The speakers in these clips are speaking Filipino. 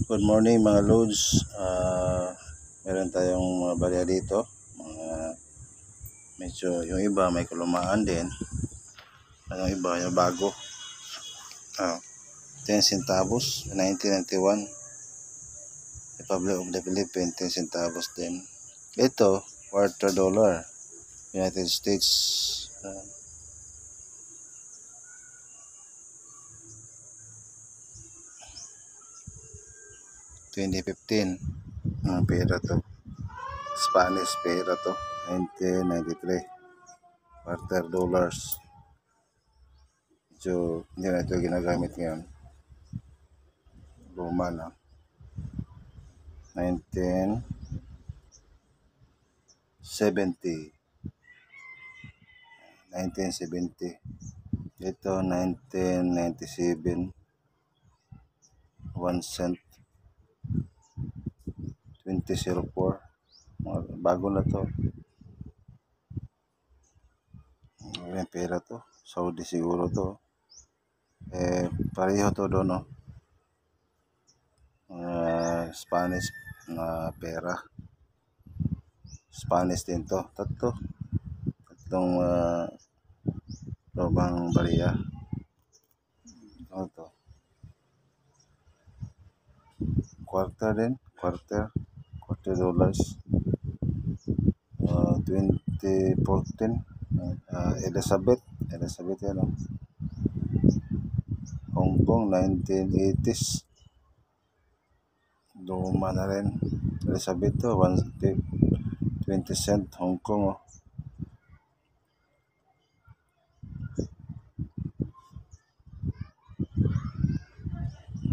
Good morning mga loads. Meron tayong mga barya dito. Medyo yung iba may kulumaan din. Yung iba yung bago. 10 centavos, 1991. Republic of the Philippines, 10 centavos din. Ito, quarter dollar. United States. 2015. Pera to. Spanish pera to. 1993. Quarter dollars. Medyo hindi na ito ginagamit ngayon. Luma na. 1970. Ito 1997. 1 cent. 2004. Bago na to. Yung pera to. Saudi siguro to. Pareho to doon, no? Spanish na pera. Spanish din to. Tatlong lobang bariya. Ano to? Quarter din. Quarter dollars. 2014. Elizabeth yan, no? Hong Kong 1980s. Luma na rin. Elizabeth to 20 cent Hong Kong, oh.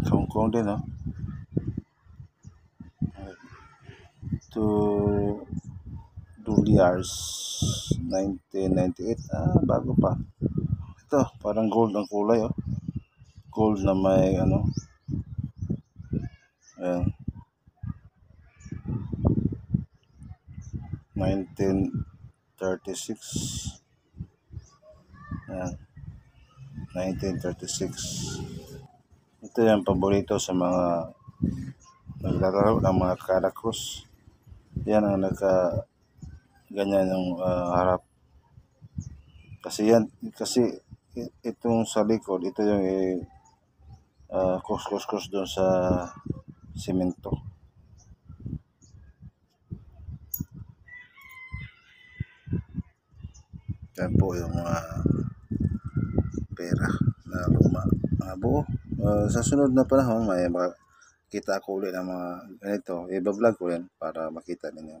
Hong Kong din, oh. $2 1998. Bago pa. Ito parang gold ang kulay, oh. Gold na may ano. Ayan. 1936. Ayan. 1936. Ito yung paborito sa mga naglalaro ng mga Caracruz. Yan ang ganyan yung harap. Kasi itong sa likod, ito yung kus doon sa simento. Yan po yung pera na luma. Buo. Sa sunod na panahon, may makita ko ulit ng mga ganito. I-vlog ko rin para makita ninyo.